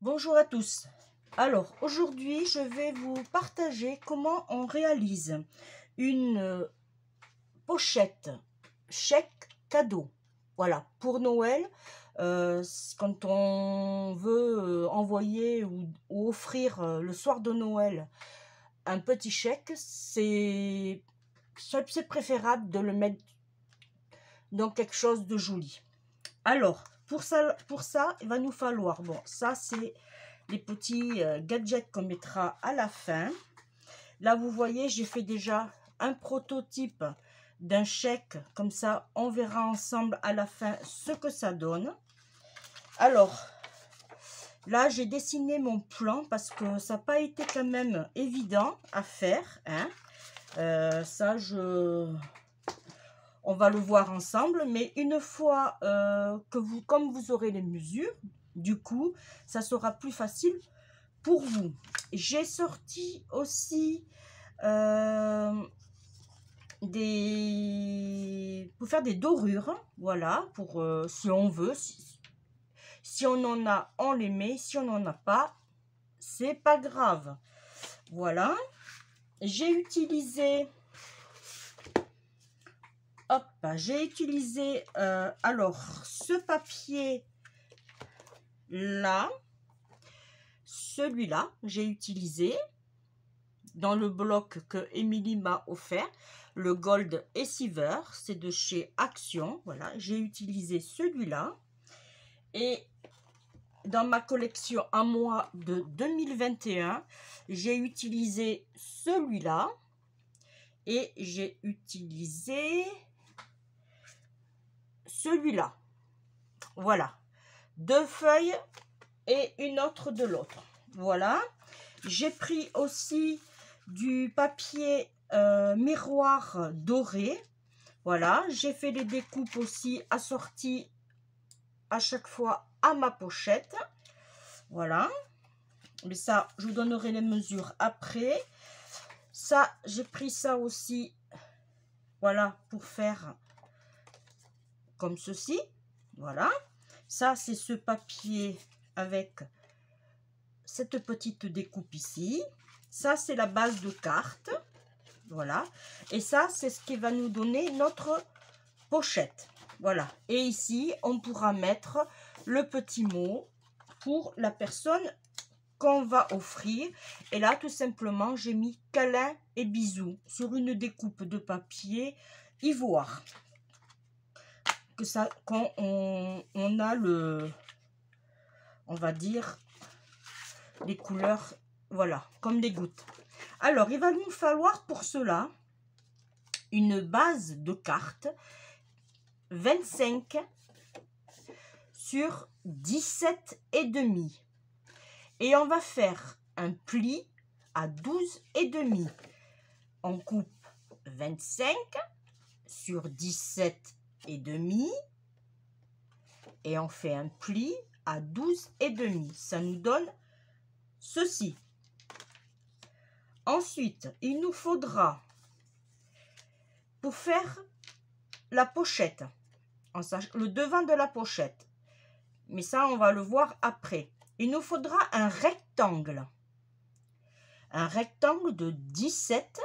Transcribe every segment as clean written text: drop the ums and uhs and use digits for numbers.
Bonjour à tous. Alors aujourd'hui je vais vous partager comment on réalise une pochette chèque cadeau. Voilà, pour Noël, quand on veut envoyer ou offrir le soir de Noël un petit chèque, c'est préférable de le mettre dans quelque chose de joli. Alors, pour ça, il va nous falloir, bon, ça c'est les petits gadgets qu'on mettra à la fin. Là, vous voyez, j'ai fait déjà un prototype d'un chèque. Comme ça, on verra ensemble à la fin ce que ça donne. Alors, là, j'ai dessiné mon plan parce que ça n'a pas été quand même évident à faire. Hein. On va le voir ensemble, mais une fois comme vous aurez les mesures, du coup, ça sera plus facile pour vous. J'ai sorti aussi pour faire des dorures, voilà, pour si on veut, si on en a, on les met, si on n'en a pas, c'est pas grave. Voilà, j'ai utilisé alors ce papier là, celui-là, j'ai utilisé dans le bloc que Émilie m'a offert, le Gold et Silver, c'est de chez Action. Voilà, j'ai utilisé celui-là. Et dans ma collection à moi de 2021, j'ai utilisé celui-là. Et j'ai utilisé celui-là. Voilà, 2 feuilles et une autre de l'autre. Voilà, j'ai pris aussi du papier miroir doré. Voilà, j'ai fait les découpes aussi assorties à chaque fois à ma pochette. Voilà, mais ça, je vous donnerai les mesures après. Ça, j'ai pris ça aussi, voilà, pour faire comme ceci. Voilà, ça, c'est ce papier avec cette petite découpe ici. Ça, c'est la base de carte. Voilà. Et ça, c'est ce qui va nous donner notre pochette. Voilà. Et ici, on pourra mettre le petit mot pour la personne qu'on va offrir. Et là, tout simplement, j'ai mis câlin et bisous sur une découpe de papier ivoire. Que ça, quand on a on va dire, les couleurs, voilà, comme des gouttes. Alors, il va nous falloir pour cela une base de cartes 25 sur 17,5. Et on va faire un pli à 12,5. On coupe 25 sur 17,5 et on fait un pli à 12,5. Ça nous donne ceci. Ensuite, il nous faudra, pour faire la pochette, le devant de la pochette, mais ça on va le voir après, il nous faudra un rectangle de 17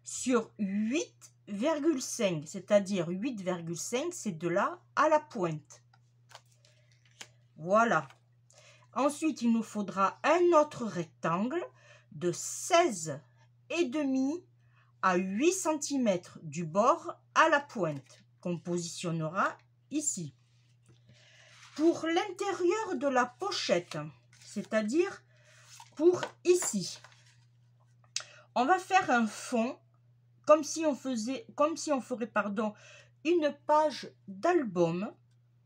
sur 8,5, c'est-à-dire 8,5, c'est de là à la pointe. Voilà. Ensuite, il nous faudra un autre rectangle de 16,5 à 8 cm du bord à la pointe, qu'on positionnera ici. Pour l'intérieur de la pochette, c'est-à-dire pour ici, on va faire un fond comme si on ferait une page d'album.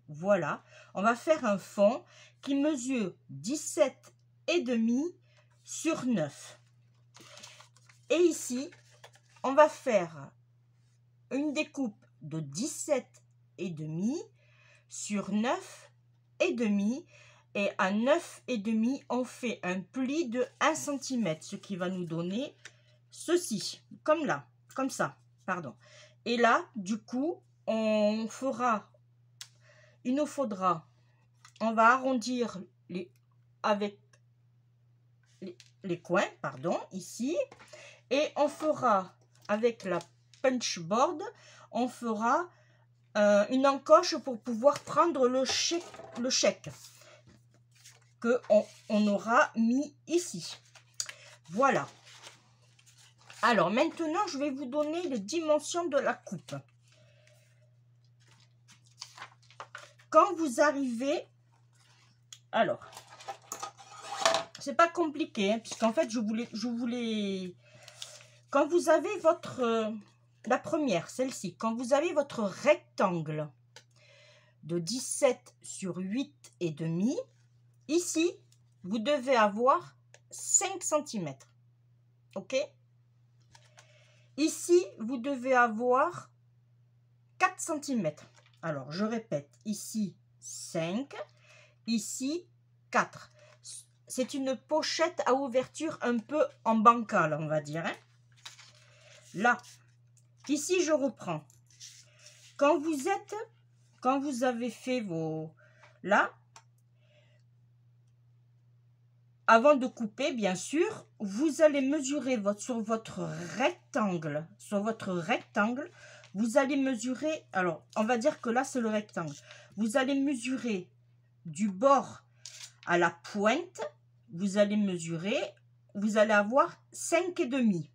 Voilà, on va faire un fond qui mesure 17,5 sur 9. Et ici, on va faire une découpe de 17,5 sur 9,5. Et à 9,5, on fait un pli de 1 cm, ce qui va nous donner ceci, comme là, comme ça, pardon. Et là, du coup, il nous faudra, on va arrondir avec les coins, pardon, ici. Et on fera, avec la punch board, on fera une encoche pour pouvoir prendre le chèque que on aura mis ici. Voilà. Alors maintenant, je vais vous donner les dimensions de la coupe. Quand vous arrivez, alors, c'est pas compliqué, hein, puisqu'en fait, je voulais, quand vous avez votre, la première, celle-ci, quand vous avez votre rectangle de 17 sur 8 et demi, ici, vous devez avoir 5 cm. OK? Ici, vous devez avoir 4 cm. Alors, je répète, ici 5, ici 4. C'est une pochette à ouverture un peu en bancal, on va dire. Hein? Là, ici, je reprends. Quand vous avez fait vos... Là, avant de couper, bien sûr, vous allez mesurer sur votre rectangle, vous allez mesurer, alors, on va dire que là, c'est le rectangle. Vous allez mesurer du bord à la pointe, vous allez mesurer, vous allez avoir 5,5.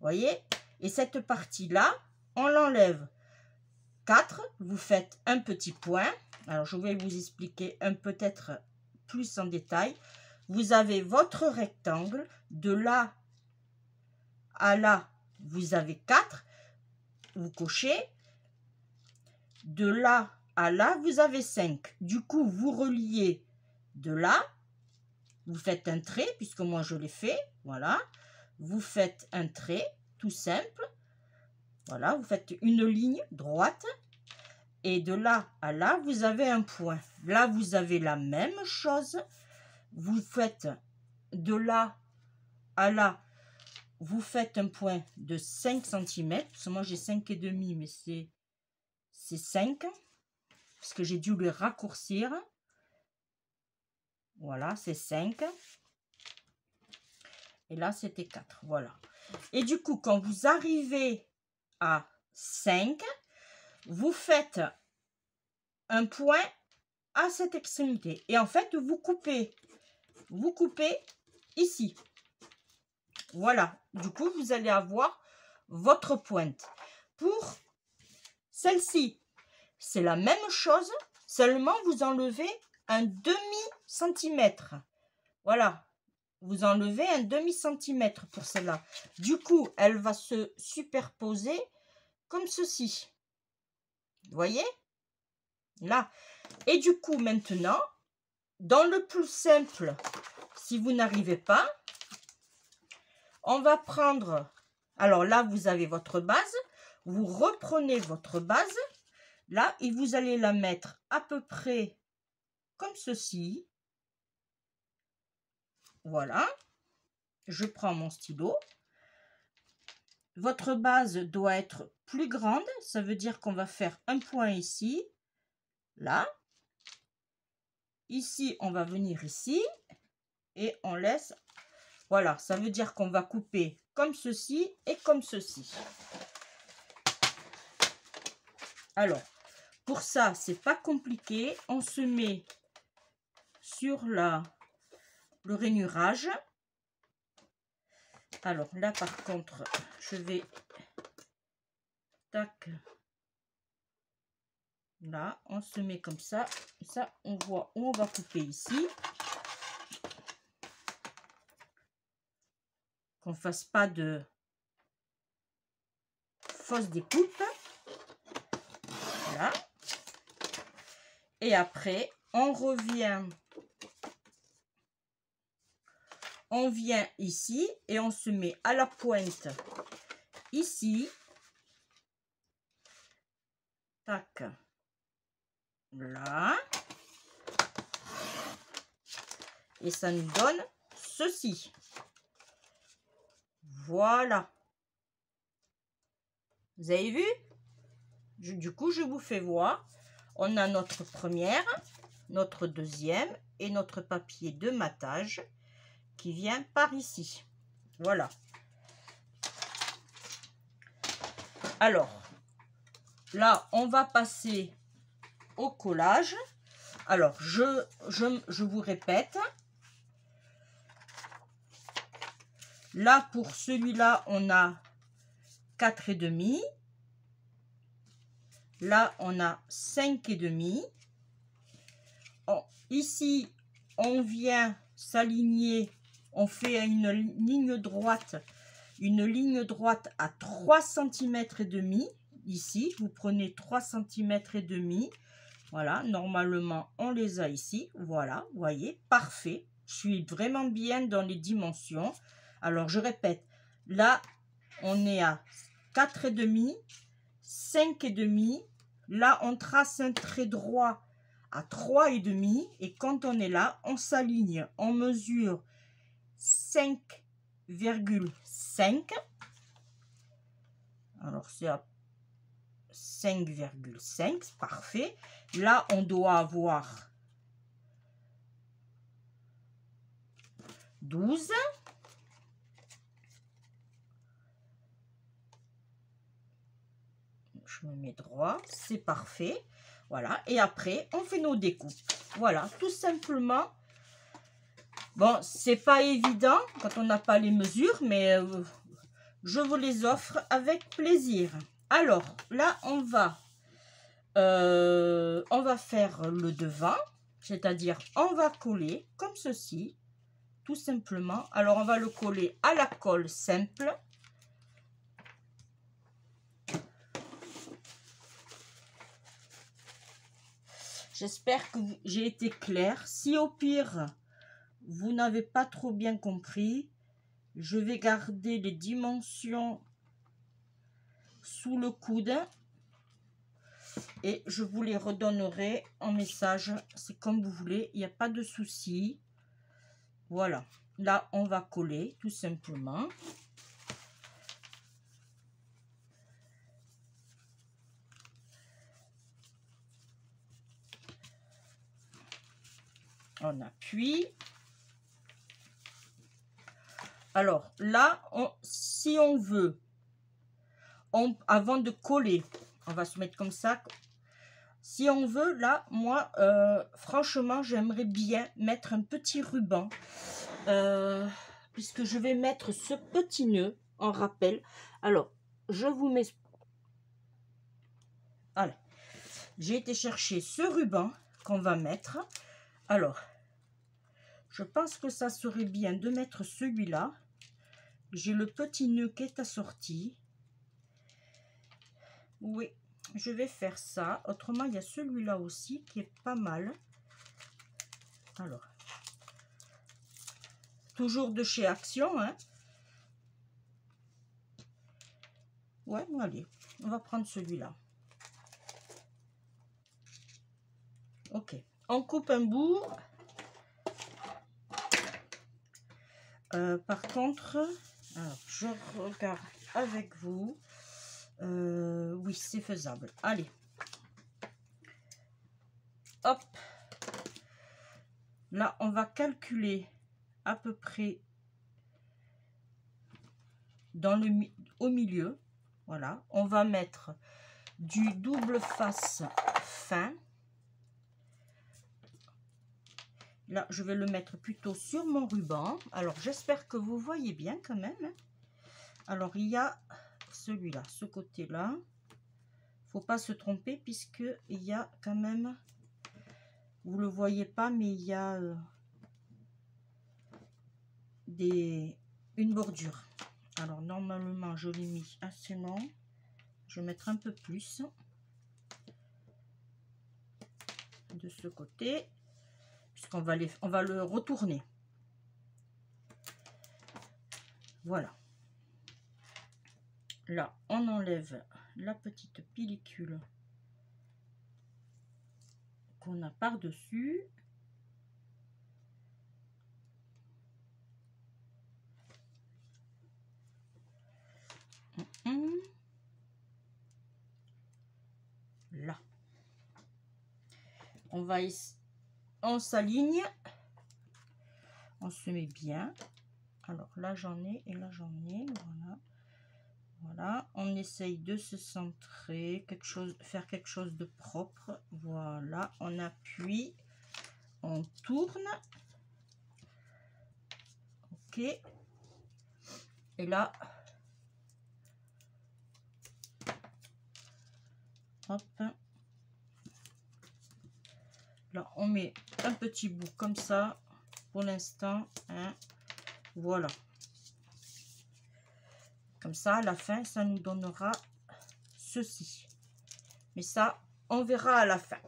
Voyez? Et cette partie-là, on l'enlève 4, vous faites un petit point. Alors, je vais vous expliquer peut-être plus en détail. Vous avez votre rectangle, de là à là, vous avez 4, vous cochez. De là à là, vous avez 5. Du coup, vous reliez de là, vous faites un trait, puisque moi je l'ai fait, voilà. Vous faites un trait, tout simple. Voilà, vous faites une ligne droite. Et de là à là, vous avez un point. Là, vous avez la même chose. Vous faites de là à là, vous faites un point de 5 cm. Parce que moi, j'ai 5,5, mais c'est 5. Parce que j'ai dû le raccourcir. Voilà, c'est 5. Et là, c'était 4. Voilà. Et du coup, quand vous arrivez à 5, vous faites un point à cette extrémité. Et en fait, vous coupez ici. Voilà. Du coup, vous allez avoir votre pointe. Pour celle-ci, c'est la même chose, seulement vous enlevez un demi-centimètre. Voilà. Vous enlevez un demi-centimètre pour celle-là. Du coup, elle va se superposer comme ceci. Vous voyez? Là. Et du coup, maintenant, dans le plus simple, si vous n'arrivez pas, on va prendre... Alors là, vous avez votre base. Vous reprenez votre base. Là, et vous allez la mettre à peu près comme ceci. Voilà. Je prends mon stylo. Votre base doit être plus grande. Ça veut dire qu'on va faire un point ici. Là. Ici, on va venir ici. Et on laisse... Voilà, ça veut dire qu'on va couper comme ceci et comme ceci. Alors, pour ça, c'est pas compliqué. On se met sur le rainurage. Alors là, par contre, je vais... Tac. Là, on se met comme ça. Ça, on voit où on va couper ici. Qu'on ne fasse pas de fausse découpe. Voilà. Et après, on revient. On vient ici et on se met à la pointe ici. Tac. Là. Et ça nous donne ceci. Voilà. Vous avez vu? Du coup, je vous fais voir. On a notre première. notre deuxième et notre papier de matage qui vient par ici. Voilà. Alors, là, on va passer au collage. Alors, je vous répète. Là, pour celui-là, on a 4,5. Là, on a 5,5. Ici, on vient s'aligner. On fait une ligne droite à 3 cm et demi. Ici, vous prenez 3 cm et demi. Voilà, normalement, on les a ici. Voilà, vous voyez, parfait. Je suis vraiment bien dans les dimensions. Alors, je répète, là, on est à 4,5, 5,5. Là, on trace un trait droit à 3,5. Et quand on est là, on s'aligne. On mesure 5,5. Alors, c'est à 5,5, parfait. Là, on doit avoir 12. Je me mets droit, c'est parfait. Voilà, et après, on fait nos découpes. Voilà, tout simplement. Bon, c'est pas évident quand on n'a pas les mesures, mais je vous les offre avec plaisir. Alors, là, on va faire le devant, c'est-à-dire on va coller comme ceci, tout simplement. Alors, on va le coller à la colle simple. J'espère que j'ai été claire. Si au pire, vous n'avez pas trop bien compris, je vais garder les dimensions sous le coude et je vous les redonnerai en message. C'est comme vous voulez, il n'y a pas de souci. Voilà, là on va coller tout simplement. On appuie. Alors là, si on veut, avant de coller, on va se mettre comme ça. Si on veut, là, moi, franchement, j'aimerais bien mettre un petit ruban. Puisque je vais mettre ce petit nœud en rappel. Alors, je vous mets... Voilà. J'ai été chercher ce ruban qu'on va mettre. Alors, je pense que ça serait bien de mettre celui-là. J'ai le petit nœud qui est assorti. Oui, je vais faire ça. Autrement, il y a celui-là aussi qui est pas mal. Alors, toujours de chez Action, hein. Ouais, allez, on va prendre celui-là. Ok, on coupe un bout. Par contre, alors, je regarde avec vous. Oui, c'est faisable. Allez. Hop. Là, on va calculer à peu près au milieu. Voilà. On va mettre du double face fin. Là, je vais le mettre plutôt sur mon ruban. Alors, j'espère que vous voyez bien quand même. Alors, il y a celui-là, ce côté-là. Faut pas se tromper puisque il y a quand même, vous le voyez pas, mais il y a une bordure. Alors, normalement, je l'ai mis assez long. Je vais mettre un peu plus de ce côté. Puisqu'on va le retourner. Voilà. Là, on enlève la petite pellicule qu'on a par-dessus. Là. On va on s'aligne, on se met bien. Alors là j'en ai et là j'en ai, voilà. Voilà, on essaye de se centrer, faire quelque chose de propre. Voilà, on appuie, on tourne. Ok. Et là, hop. Là, on met un petit bout comme ça pour l'instant. Hein. Voilà. Comme ça, à la fin, ça nous donnera ceci. Mais ça, on verra à la fin.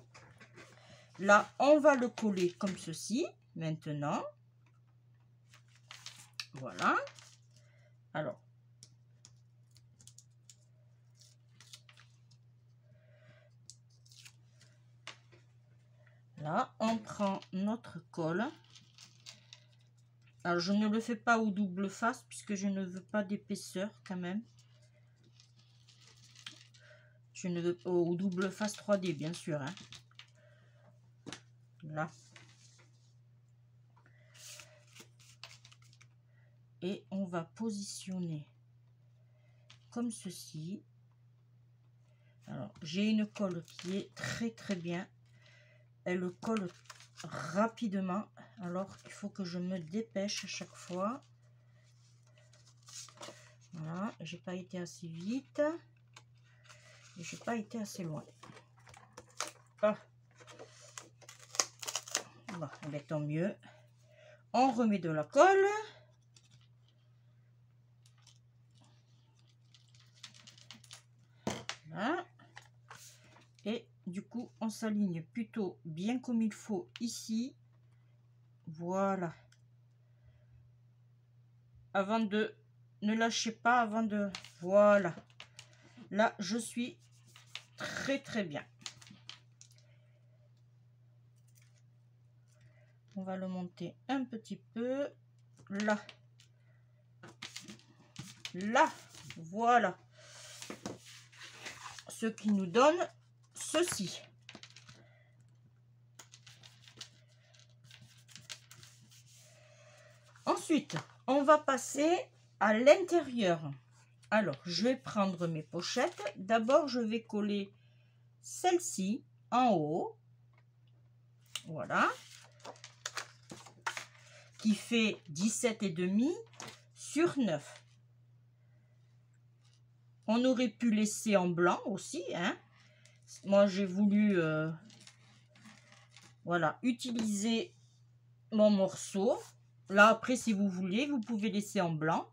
Là, on va le coller comme ceci, maintenant. Voilà. Alors. Là, on prend notre colle. Alors, je ne le fais pas au double face, puisque je ne veux pas d'épaisseur quand même. Je ne veux au double face 3D, bien sûr. Hein. Là. Et on va positionner comme ceci. Alors, j'ai une colle qui est très bien. Elle colle rapidement. Alors, il faut que je me dépêche à chaque fois. Voilà, j'ai pas été assez vite. Et j'ai pas été assez loin. Ah. Bon, mais tant mieux. On remet de la colle. Voilà. Et du coup, on s'aligne plutôt bien comme il faut ici. Voilà. Avant de... Ne lâchez pas avant de... Voilà. Là, je suis très bien. On va le monter un petit peu. Là. Là. Voilà. Ce qui nous donne ceci. Ensuite, on va passer à l'intérieur. Alors, je vais prendre mes pochettes. D'abord, je vais coller celle-ci en haut. Voilà. Qui fait 17,5 sur 9. On aurait pu laisser en blanc aussi. Hein. Moi, j'ai voulu voilà, utiliser mon morceau. Là, après, si vous voulez, vous pouvez laisser en blanc.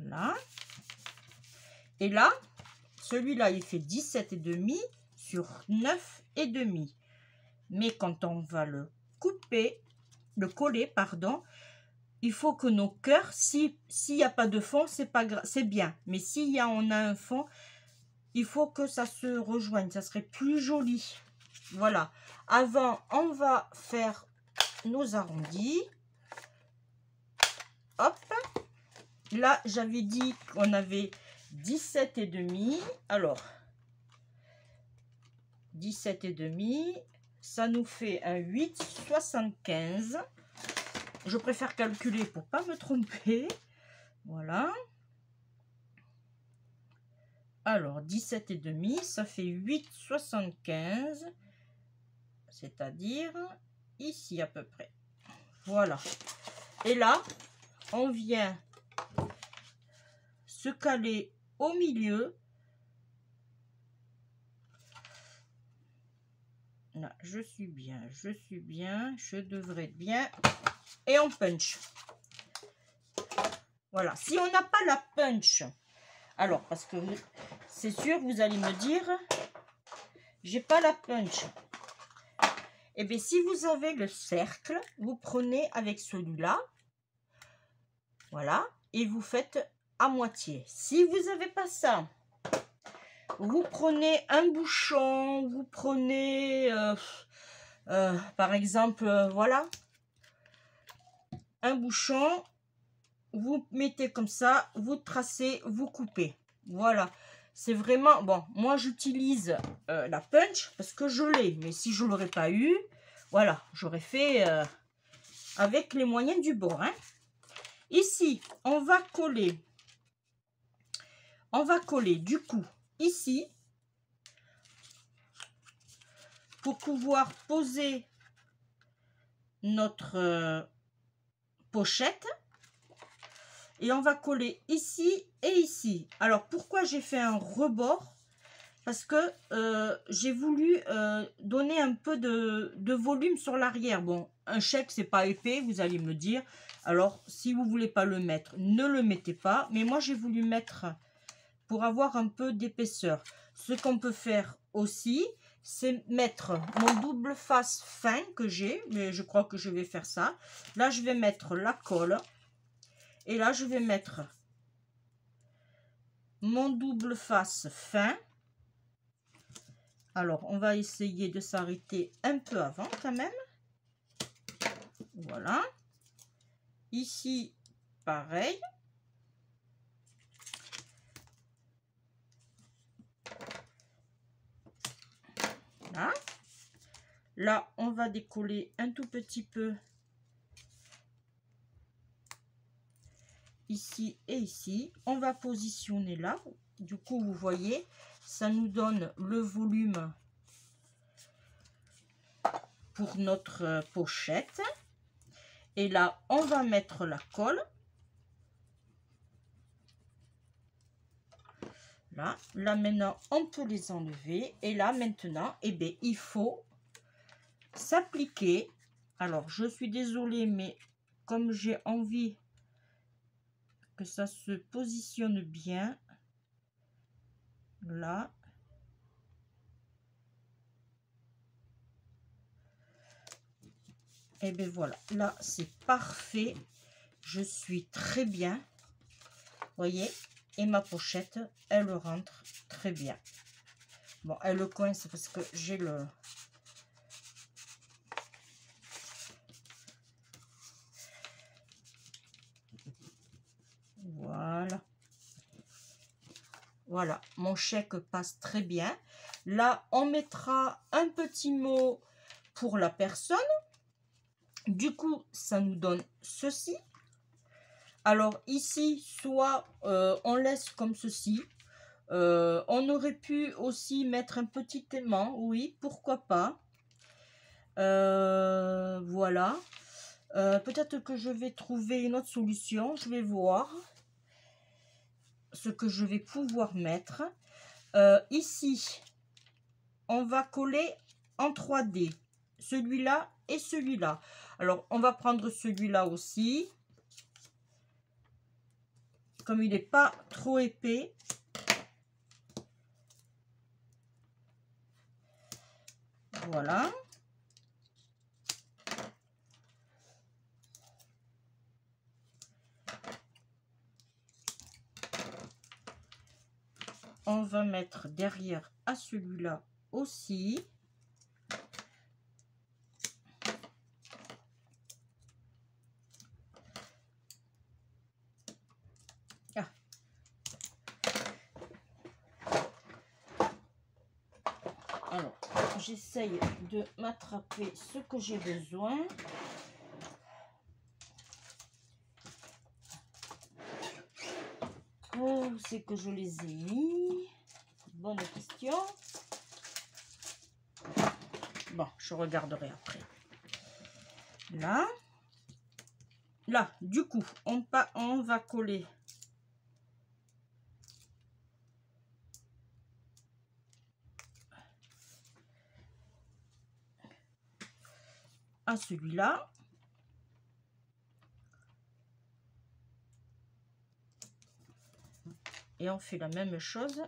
Là. Et là, celui-là, il fait 17,5 sur 9,5. Mais quand on va le couper, le coller, pardon, il faut que nos cœurs, s'il n'y a pas de fond, c'est pas grave, c'est bien. Mais on a un fond, il faut que ça se rejoigne. Ça serait plus joli. Voilà. Avant, on va faire nos arrondis. Hop. Là, j'avais dit qu'on avait 17,5. Alors, 17,5, ça nous fait un 8,75. Je préfère calculer pour pas me tromper. Voilà. Alors, 17,5, ça fait 8,75. C'est-à-dire ici à peu près. Voilà. Et là, on vient se caler au milieu. Là, je suis bien, je devrais être bien. Et on punch. Voilà. Si on n'a pas la punch, alors, parce que c'est sûr, vous allez me dire, j'ai pas la punch. Et bien, si vous avez le cercle, vous prenez avec celui-là. Voilà. Et vous faites à moitié. Si vous n'avez pas ça, vous prenez un bouchon, vous prenez, par exemple, voilà, un bouchon, vous mettez comme ça, vous tracez, vous coupez. Voilà. c'est vraiment... Bon, moi, j'utilise la punch parce que je l'ai. Mais si je ne l'aurais pas eu, voilà, j'aurais fait avec les moyens du bord. Hein. Ici, on va coller du coup ici pour pouvoir poser notre pochette. Et on va coller ici et ici. Alors, pourquoi j'ai fait un rebord? Parce que j'ai voulu donner un peu de volume sur l'arrière. Bon, un chèque, c'est pas épais, vous allez me dire. Alors, si vous voulez pas le mettre, ne le mettez pas. Mais moi, j'ai voulu mettre pour avoir un peu d'épaisseur. Ce qu'on peut faire aussi, c'est mettre mon double face fin que j'ai. Mais je crois que je vais faire ça. Là, je vais mettre la colle. Et là, je vais mettre mon double face fin. Alors, on va essayer de s'arrêter un peu avant quand même. Voilà. Ici, pareil. Là. Là, on va décoller un tout petit peu. Ici et ici. On va positionner là. Du coup, vous voyez, ça nous donne le volume pour notre pochette. Et là, on va mettre la colle. Là, maintenant, on peut les enlever. Et là, maintenant, eh bien, il faut s'appliquer. Alors, je suis désolée, mais comme j'ai envie que ça se positionne bien, là. Et bien voilà, là, c'est parfait. Je suis très bien. Voyez, et ma pochette, elle rentre très bien. Bon, elle le coince parce que j'ai le... Voilà. Voilà, mon chèque passe très bien. Là, on mettra un petit mot pour la personne. Du coup, ça nous donne ceci. Alors ici, soit on laisse comme ceci. On aurait pu aussi mettre un petit aimant, oui, pourquoi pas. Voilà. Peut-être que je vais trouver une autre solution. Je vais voir ce que je vais pouvoir mettre. Ici, on va coller en 3D. Celui-là et celui-là. Alors, on va prendre celui-là aussi. Comme il n'est pas trop épais. Voilà. On va mettre derrière à celui-là aussi. Ah. Alors, j'essaye de m'attraper ce que j'ai besoin. Où c'est que je les ai mis? Bonne question. Bon, je regarderai après. Là. Là, du coup, on va coller à celui-là. Et on fait la même chose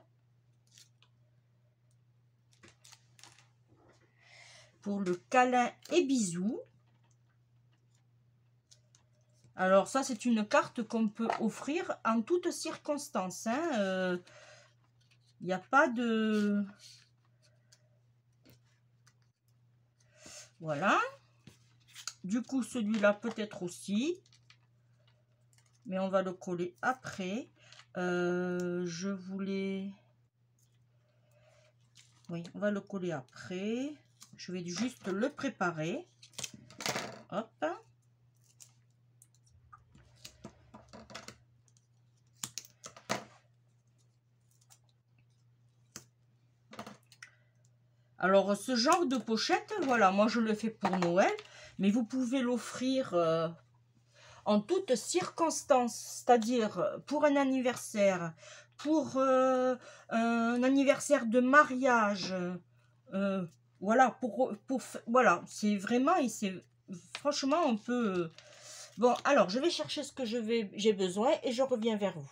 pour le câlin et bisous. Alors ça, c'est une carte qu'on peut offrir en toutes circonstances. Il n'y a pas de... Voilà. Du coup, celui-là peut-être aussi. Mais on va le coller après. Je voulais... Oui, on va le coller après. Je vais juste le préparer. Hop. Alors, ce genre de pochette, voilà, moi je le fais pour Noël, mais vous pouvez l'offrir en toutes circonstances, c'est-à-dire pour un anniversaire, pour un anniversaire de mariage, voilà, voilà, c'est vraiment, et c'est franchement, on peut... Bon, alors, je vais chercher ce que j'ai besoin et je reviens vers vous.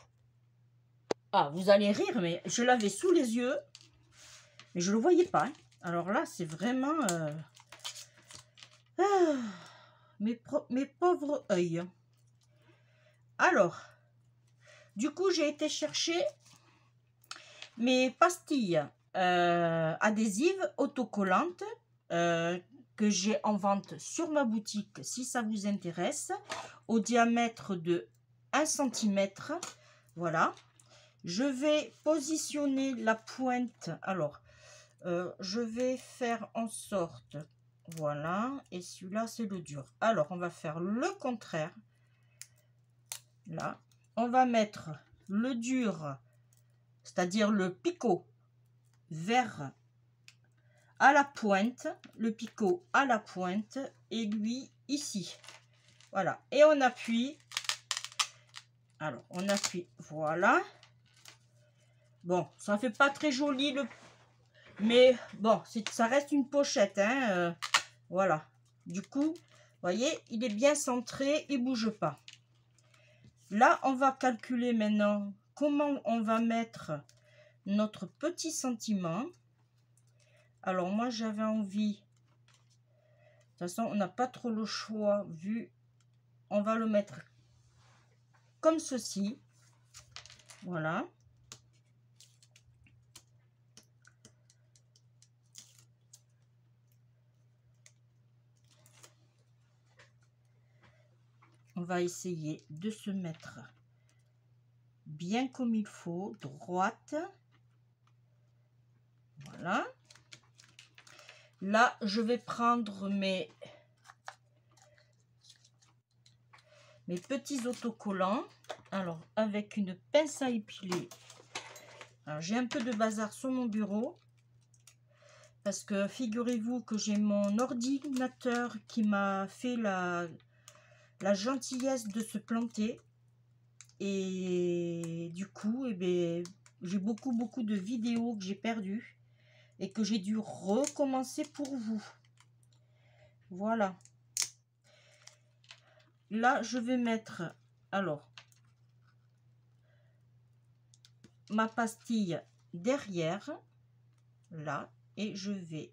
Ah, vous allez rire, mais je l'avais sous les yeux, mais je ne le voyais pas. Hein. Alors là, c'est vraiment... mes pauvres yeux. Alors, du coup, j'ai été chercher mes pastilles adhésives autocollantes que j'ai en vente sur ma boutique, si ça vous intéresse, au diamètre de 1 cm. Voilà. Je vais positionner la pointe. Alors, je vais faire en sorte... Voilà. Et celui-là, c'est le dur. Alors, on va faire le contraire. Là. On va mettre le dur, c'est-à-dire le picot, vers à la pointe, le picot à la pointe, et lui ici. Voilà. Et on appuie. Alors, on appuie. Voilà. Bon, ça fait pas très joli, mais bon, ça reste une pochette. Hein, voilà. Du coup, vous voyez, il est bien centré, il bouge pas. Là, on va calculer maintenant comment on va mettre notre petit sentiment. Alors, moi, j'avais envie... De toute façon, on n'a pas trop le choix, vu... On va le mettre comme ceci. Voilà. On va essayer de se mettre bien comme il faut, droite. Voilà. Là, je vais prendre mes petits autocollants. Alors, avec une pince à épiler. Alors, j'ai un peu de bazar sur mon bureau. Parce que figurez-vous que j'ai mon ordinateur qui m'a fait la gentillesse de se planter. Et du coup, eh bien, j'ai beaucoup de vidéos que j'ai perdues. Et que j'ai dû recommencer pour vous. Voilà. Là, je vais mettre, alors, ma pastille derrière, là, et je vais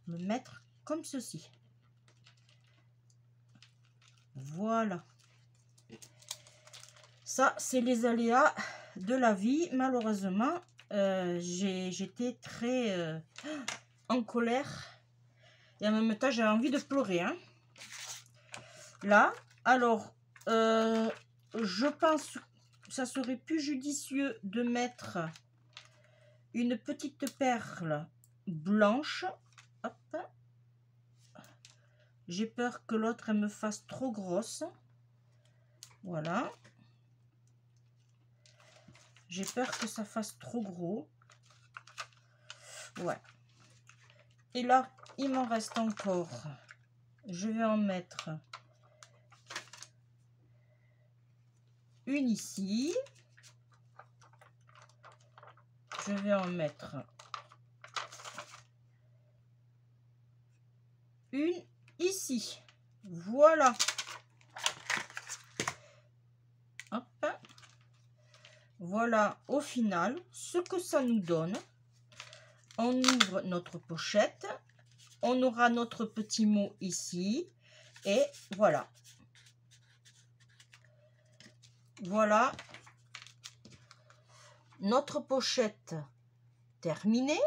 me mettre comme ceci. Voilà. Ça, c'est les aléas de la vie. Malheureusement, j'étais très en colère. Et en même temps, j'avais envie de pleurer. Hein. Là, alors, je pense que ça serait plus judicieux de mettre une petite perle blanche. Hop. J'ai peur que l'autre elle me fasse trop grosse. Voilà. J'ai peur que ça fasse trop gros. Ouais. Et là, il m'en reste encore. Je vais en mettre une ici. Je vais en mettre une ici. Voilà. Hop. Voilà au final ce que ça nous donne. On ouvre notre pochette. On aura notre petit mot ici. Et voilà. Voilà. Notre pochette terminée.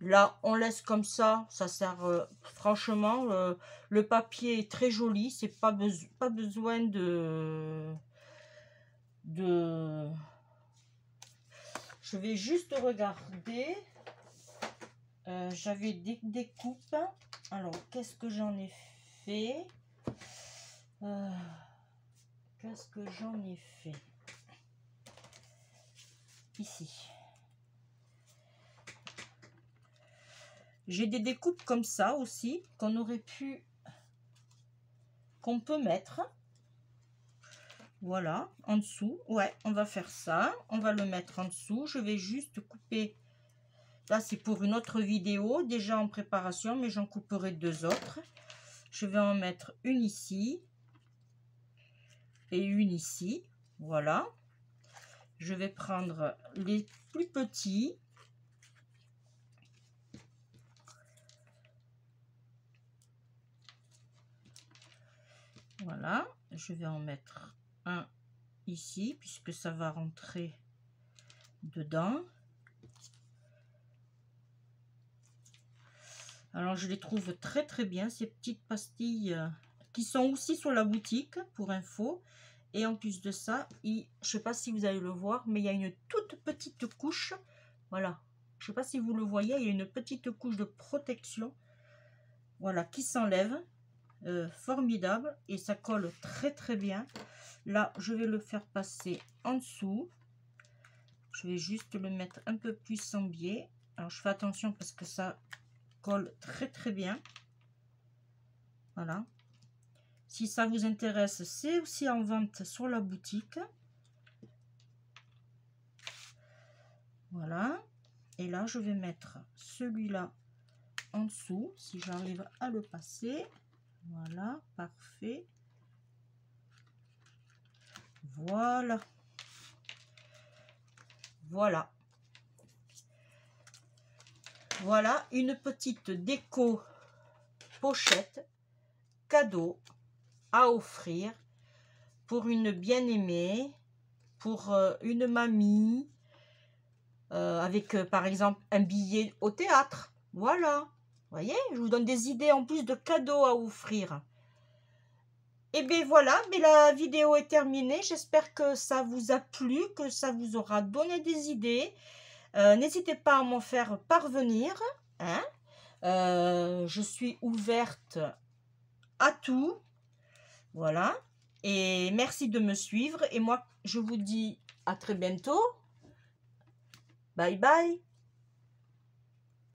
Là, on laisse comme ça. Ça sert franchement. Le papier est très joli. C'est pas besoin de... Je vais juste regarder. J'avais des découpes. Alors, qu'est-ce que j'en ai fait? Qu'est-ce que j'en ai fait? Ici. J'ai des découpes comme ça aussi, qu'on peut mettre. Voilà, en dessous. Ouais, on va faire ça. On va le mettre en dessous. Je vais juste couper. Là, c'est pour une autre vidéo, déjà en préparation, mais j'en couperai 2 autres. Je vais en mettre une ici et une ici. Voilà. Je vais prendre les plus petits. Voilà. Je vais en mettre un ici, puisque ça va rentrer dedans. Alors, je les trouve très très bien, ces petites pastilles qui sont aussi sur la boutique, pour info. Et en plus de ça, je ne sais pas si vous allez le voir, mais il y a une toute petite couche. Voilà, je ne sais pas si vous le voyez, il y a une petite couche de protection. Voilà, qui s'enlève. Formidable. Et ça colle très très bien. Là, je vais le faire passer en dessous. Je vais juste le mettre un peu plus en biais. Alors, je fais attention parce que ça colle très très bien. Voilà. Si ça vous intéresse, c'est aussi en vente sur la boutique. Voilà. Et là, je vais mettre celui-là en dessous, si j'arrive à le passer. Voilà, parfait. Voilà. Voilà. Voilà une petite déco pochette cadeau à offrir pour une bien-aimée, pour une mamie, avec par exemple un billet au théâtre. Voilà, vous voyez, je vous donne des idées en plus de cadeaux à offrir. Et bien voilà, mais la vidéo est terminée. J'espère que ça vous a plu, que ça vous aura donné des idées. N'hésitez pas à m'en faire parvenir, hein. Je suis ouverte à tout. Voilà. Et merci de me suivre. Et moi, je vous dis à très bientôt. Bye bye.